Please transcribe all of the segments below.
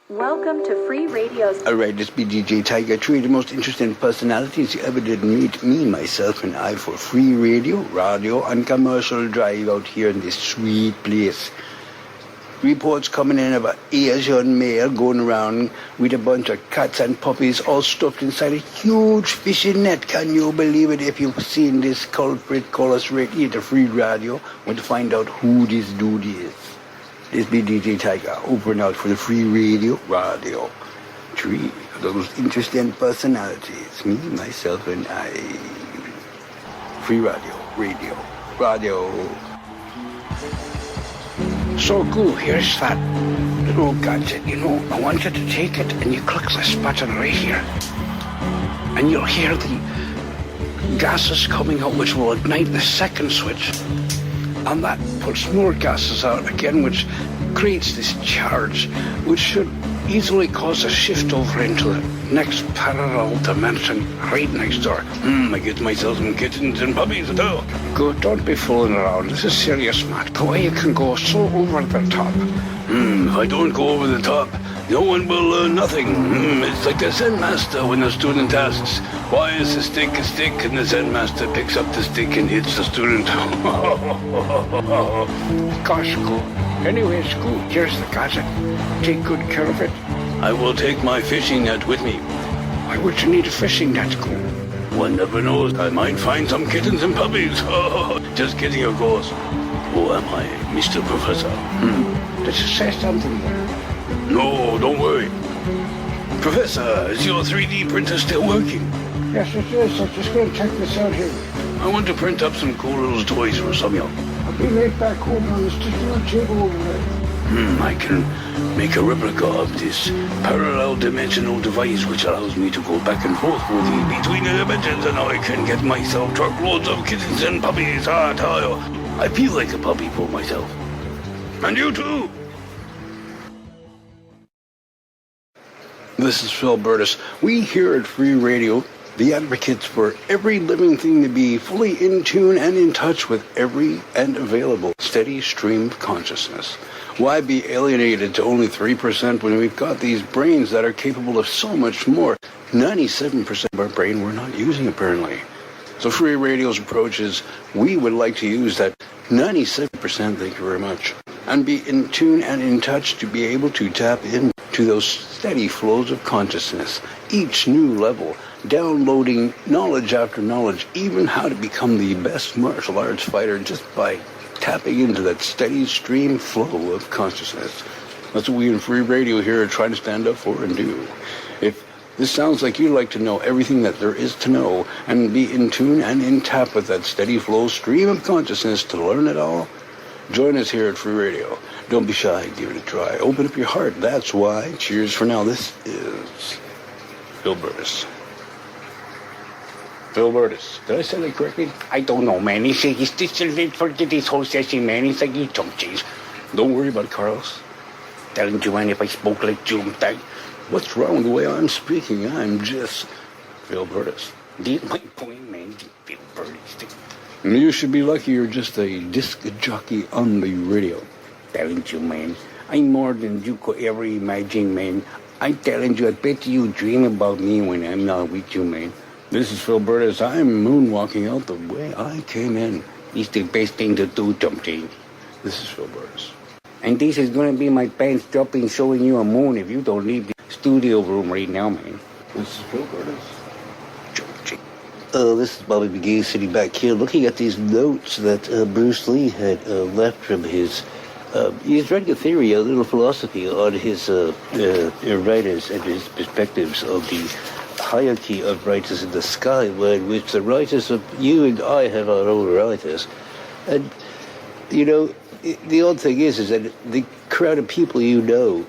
Welcome to Free Radio's... Alright, this be DJ Tiger. Three of the most interesting personalities you ever did meet. Me, myself, and I for Free Radio, and commercial drive out here in this sweet place. Reports coming in about Asian male going around with a bunch of cats and puppies all stuffed inside a huge fishing net. Can you believe it? If you've seen this culprit, call us right here to Free Radio. Want to find out who this dude is. This be DJ Tiger, over and out for the Free Radio. Three of those interesting personalities. Me, myself, and I. Free Radio. So cool, here's that little gadget, I want you to take it and you click this button right here. And you'll hear the gases coming out which will ignite the second switch. And that puts more gases out again, which creates this charge, which should easily cause a shift over into the next parallel dimension right next door. I get myself some kittens and puppies at all. Good, don't be fooling around. This is serious, Matt. The way you can go so over the top. If I don't go over the top, no one will learn nothing. It's like the Zen master when the student asks, why is the stick a stick? And the Zen master picks up the stick and hits the student. Gosh, cool. Anyway, school, here's the gadget. Take good care of it. I will take my fishing net with me. Why would you need a fishing net, Cool? One never knows. I might find some kittens and puppies. Just kidding, of course. Who am I, Mr. Professor? Did you say something there? No, don't worry. Professor, is your 3D printer still working? Yes, it is. I'm just going to check this out here. I want to print up some cool little toys for Samuel. I'll be right back home on this little table over there. I can make a replica of this parallel dimensional device which allows me to go back and forth with you between the dimensions, and I can get myself truckloads of kittens and puppies. I tell you, I feel like a puppy for myself. And you too. This is Phil Burtis. We here at Free Radio, the advocates for every living thing to be fully in tune and in touch with every and available steady stream of consciousness. Why be alienated to only 3% when we've got these brains that are capable of so much more? 97% of our brain we're not using, apparently. So Free Radio's approach is we would like to use that 97%, thank you very much, and be in tune and in touch to be able to tap into those steady flows of consciousness, each new level, downloading knowledge after knowledge, even how to become the best martial arts fighter just by tapping into that steady stream flow of consciousness. That's what we in Free Radio here are trying to stand up for and do. If this sounds like you'd like to know everything that there is to know and be in tune and in tap with that steady flow stream of consciousness to learn it all, join us here at Free Radio. Don't be shy, give it a try. Open up your heart, that's why. Cheers for now. This is Phil Burtis. Phil Burtis. Did I say that correctly? I don't know, man. He's still late for this whole session, man. He's like, you jump cheese. Don't worry about it, Carlos. Telling you, man, if I spoke like you, what's wrong with the way I'm speaking? I'm just Phil Burtis. That's my point, man. Phil Burtis. You should be lucky you're just a disc jockey on the radio. Telling you, man. I'm more than you could ever imagine, man. I'm telling you, I bet you dream about me when I'm not with you, man. This is Phil Burtis. I'm moonwalking out the way I came in. It's the best thing to do, something. This is Phil Burtis. And this is going to be my pants dropping, showing you a moon if you don't leave the studio room right now, man. This is Phil Burtis. This is Bobby McGee sitting back here looking at these notes that Bruce Lee had left from his... he's writing a theory, a little philosophy on his writers and his perspectives of the hierarchy of writers in the sky, in which the writers of you and I have our own writers. And, the odd thing is that the crowd of people you know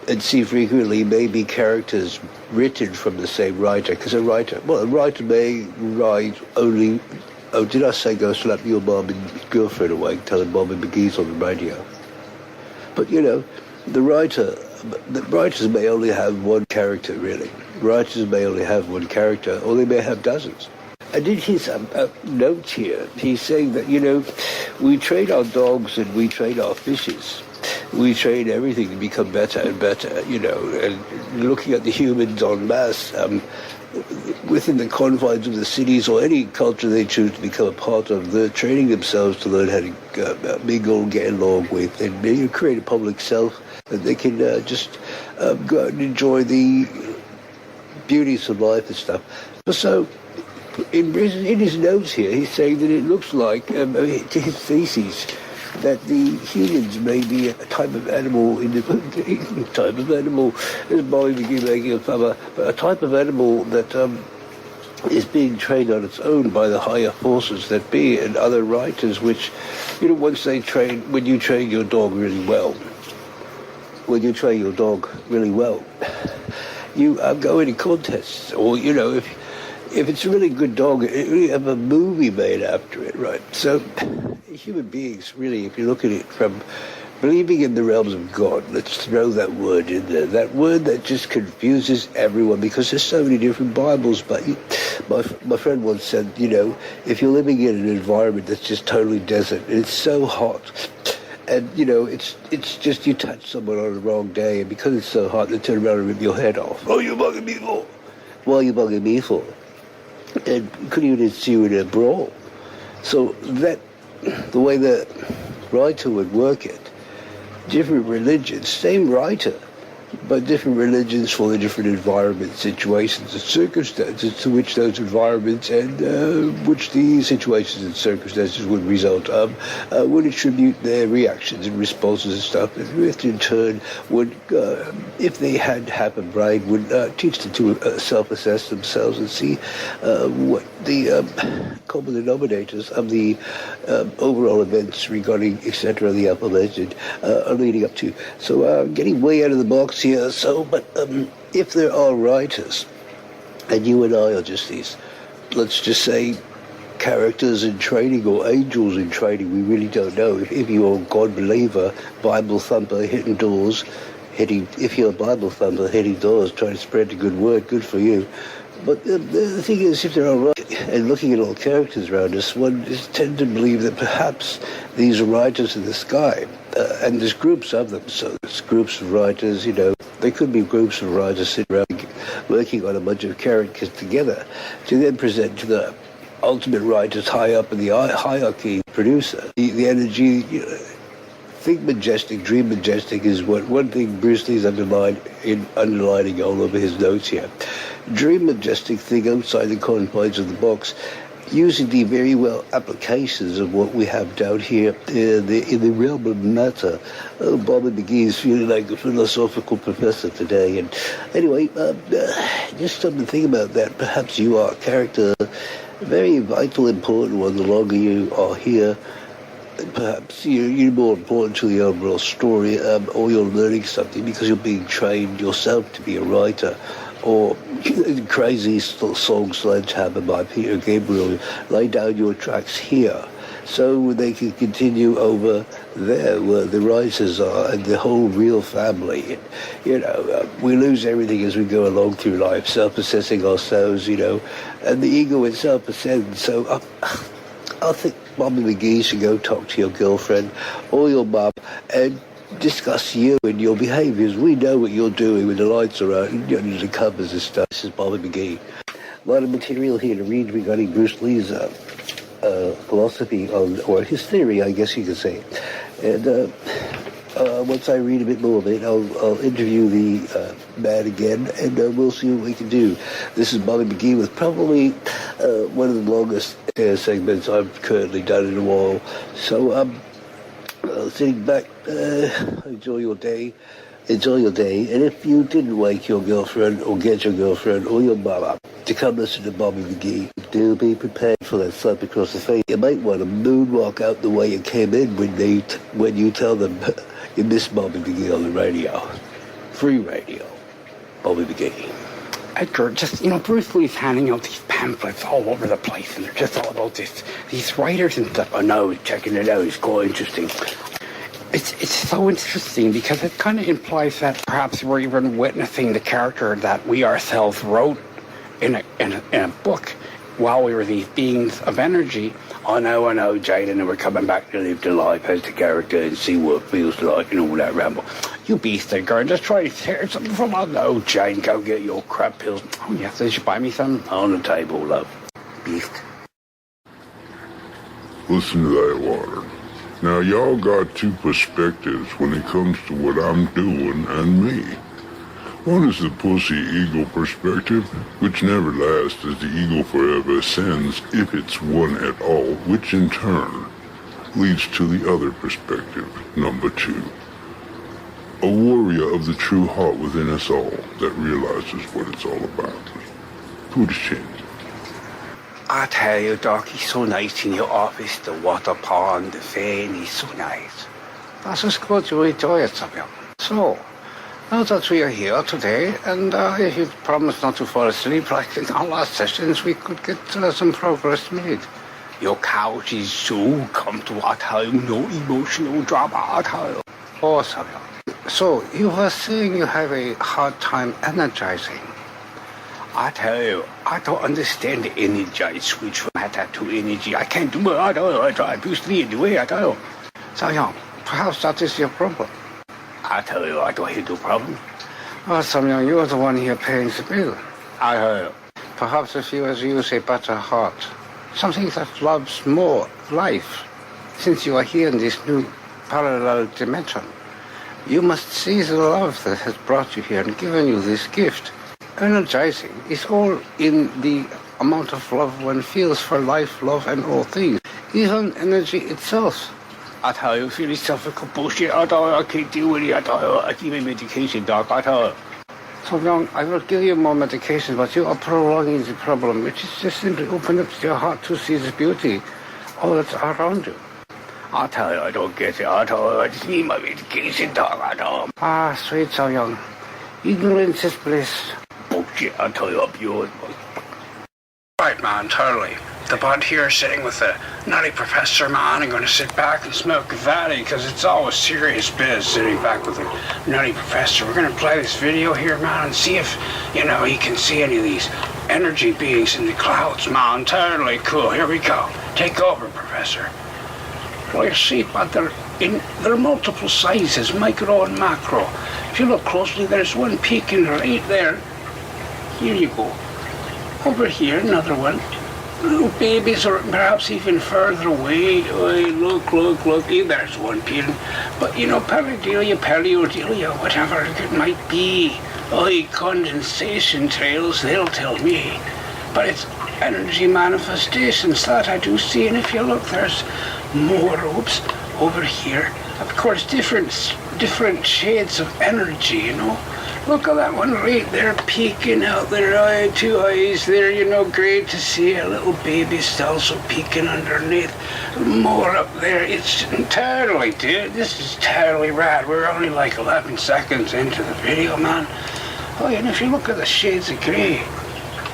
and see frequently may be characters written from the same writer, because a writer may write only, did I say go slap your mom and girlfriend away, telling Bobby McGee's on the radio? But, the writers may only have one character, really. Writers may only have one character, or they may have dozens. And in his notes here, he's saying that, we trade our dogs and we trade our fishes. we train everything to become better and better, you know, and looking at the humans en masse, within the confines of the cities or any culture they choose to become a part of, they're training themselves to learn how to mingle, get along with, and maybe create a public self that they can just go out and enjoy the beauties of life and stuff. So, in his notes here, he's saying that it looks like, to his theses, that the humans may be a type of animal, as Bobby McGee making a fun, but a type of animal that is being trained on its own by the higher forces that be, and other writers, which, you know, once they train, when you train your dog really well, you go into contests, or, you know, if it's a really good dog, you have a movie made after it, right? So human beings, really, if you look at it from believing in the realms of God, let's throw that word in there, that word that just confuses everyone, because there's so many different Bibles. But my friend once said, you know, if you're living in an environment that's just totally desert, and it's so hot, and, you know, it's just you touch someone on the wrong day, and because it's so hot, they turn around and rip your head off. Oh, you're bugging me for? What are you bugging me for? And could even see you in a brawl. So that, the way the writer would work it, different religions, same writer, but different religions for the different environments, situations, and circumstances to which those environments and which the situations and circumstances would result of, would attribute their reactions and responses and stuff, which in turn would, if they had happened right, would teach them to self-assess themselves and see what the common denominators of the overall events regarding, etc., the aforementioned are leading up to. So getting way out of the box here. So, but if there are writers, and you and I are just these, let's just say, characters in training or angels in training, we really don't know. If you're a God believer, Bible thumper, hitting doors, if you're a Bible thumper, hitting doors, trying to spread the good word, good for you. But the thing is, if there are writers, and looking at all characters around us, one is tend to believe that perhaps these are writers in the sky, and there's groups of them, so there's groups of writers, you know, there could be groups of writers sitting around working on a bunch of characters together to then present to the ultimate writers high up in the hierarchy, producer, the energy, you know. Think majestic, dream majestic is what one thing Bruce Lee's underlining all over his notes here. Dream majestic, thing outside the confines of the box, using the very well applications of what we have down here in the realm of matter. Oh, Bobby McGee is feeling like a philosophical professor today. And anyway, just something to think about that. Perhaps you are a character, a very vital, important one, the longer you are here. Perhaps you're more important to the overall story, or you're learning something because you're being trained yourself to be a writer. Or crazy song Sledgehammer by Peter Gabriel, lay down your tracks here so they can continue over there where the writers are and the whole real family. And, you know, we lose everything as we go along through life, self-assessing ourselves, you know, and the ego itself ascends. So I think Bobby McGee should go talk to your girlfriend or your mum and discuss you and your behaviours. We know what you're doing when the lights are out and under the covers and stuff. This is Bobby McGee. A lot of material here to read regarding Bruce Lee's philosophy on, or his theory, I guess you could say. And once I read a bit more of it, I'll interview the man again, and we'll see what we can do. This is Bobby McGee with probably one of the longest segments I've currently done in a while. So, sitting back, enjoy your day, and if you didn't wake your girlfriend or get your girlfriend or your mum up to come listen to Bobby McGee, do be prepared for that slap across the face. You might want to moonwalk out the way you came in when you tell them you miss Bobby McGee on the radio. Free radio. Bobby McGee. Edgar, just, you know, Bruce Lee's handing out these pamphlets all over the place, and they're just all about these writers and stuff. I know, checking it out, it's quite interesting. It's so interesting because it kind of implies that perhaps we're even witnessing the character that we ourselves wrote in a book while we were these beings of energy I know, Jane, and we're coming back to live the life as the character and see what it feels like and all that ramble. You beast there, girl, just try to tear something from us. No, Jane, go get your crap pills. Oh, yes, they should buy me some on the table, love. Beast. Listen to that, Water. Now, y'all got two perspectives when it comes to what I'm doing and me. One is the pussy ego perspective, which never lasts as the ego forever ascends, if it's one at all, which in turn leads to the other perspective, number 2. A warrior of the true heart within us all that realizes what it's all about. Good shit. I tell you, Doc, he's so nice in your office, the water pond, the fan, he's so nice. That's just good to enjoy it, Samuel. So, now that we are here today, and if you promise not to fall asleep like in our last sessions, we could get some progress made. Your couch is so comfortable at home, no emotional drama at home. Oh, Samuel. So, you were saying you have a hard time energizing. I tell you, I don't understand the energy switch from matter to energy. I can't do it at all. I try to sleep the way I tell. So, young, perhaps that is your problem. I tell you, I don't have no problem. Well, Samyang, you're the one here paying the bill. I heard. Perhaps if you use a better heart, something that loves more life, since you are here in this new parallel dimension, you must see the love that has brought you here and given you this gift. Energizing is all in the amount of love one feels for life, love, and all things, even energy itself. I tell you, philosophical bullshit. I tell you, I can't deal with it. I tell you, I give you medication, Doc. I tell you. So, young, I will give you more medication, but you are prolonging the problem, which is just simply open up your heart to see the beauty all that's around you. I tell you, I don't get it. I tell you, I just need my medication, Doc. I tell you. Ah, sweet so young. Ignorance is bliss. Bullshit, I tell you, up yours. Right, man, totally. The bud here sitting with the nutty professor, man, I'm going to sit back and smoke a fatty because it's all a serious biz sitting back with a nutty professor. We're going to play this video here, man, and see if, you know, he can see any of these energy beings in the clouds, man. Totally cool. Here we go. Take over, Professor. Well, you see, but there are multiple sizes, micro and macro. If you look closely, there's one peeking right there. Here you go. Over here, another one. Little babies, or perhaps even further away. Oh, look. There's one peeling. But, you know, pareidolia, whatever it might be. Oh, condensation trails, they'll tell me. But it's energy manifestations that I do see. And if you look, there's more ropes over here. Of course, different shades of energy, you know. Look at that one right there peeking out there, two eyes there, you know, great to see a little baby still so peeking underneath. More up there, it's totally, dude, this is totally rad. We're only like 11 seconds into the video, man. Oh, and if you look at the shades of grey,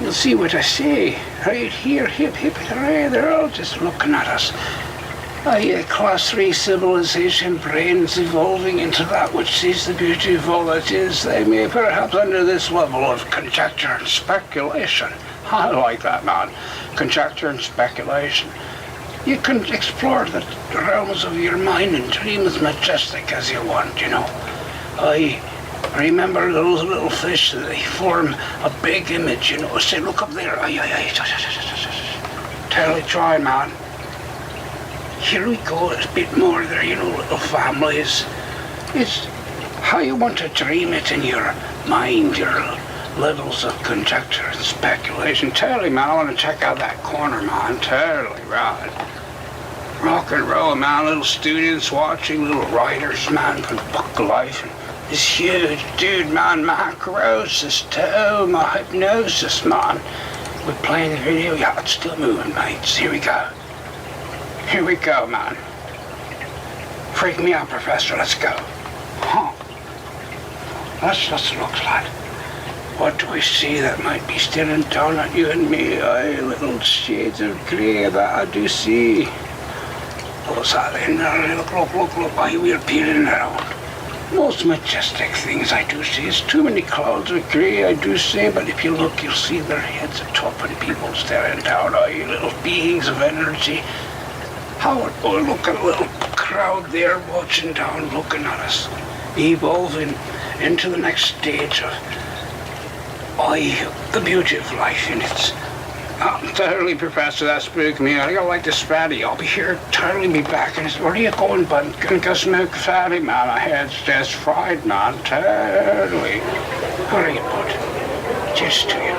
you'll see what I say. Right here, hip, hooray, they're all just looking at us. Class 3 civilization brains evolving into that which sees the beauty of all that is. They may perhaps under this level of conjecture and speculation. I like that, man. Conjecture and speculation. You can explore the realms of your mind and dream as majestic as you want, you know. I remember those little fish, they form a big image, you know. Say, look up there. Totally try, man. Here we go, a bit more there, you know, little families. It's how you want to dream it in your mind, your levels of conjecture and speculation. Totally, man, I want to check out that corner, man. Totally, right. Rock and roll, man. Little students watching, little writers, man, from the book of life. This huge dude, man, macrosis, my hypnosis, man. We're playing the video, yeah, it's still moving, mates. Here we go. Here we go, man. Freak me out, Professor. Let's go. Huh. That's what it looks like. What do we see that might be staring down at you and me? Little shades of grey that I do see. What's that in there? Look. We're peering around. Most majestic things I do see. It's too many clouds of grey, I do say, but if you look, you'll see their heads atop and people staring down. You little beings of energy. Howard, oh, look at a little crowd there watching down, looking at us, evolving into the next stage of the beauty of life, and it's not entirely, Professor, that spooked me. I got like this fatty. I'll be here, totally be back. And he said, where are you going, bud? Gonna go smoke fatty, man. My head's just fried, man. Totally. Hurry, bud. Just to you.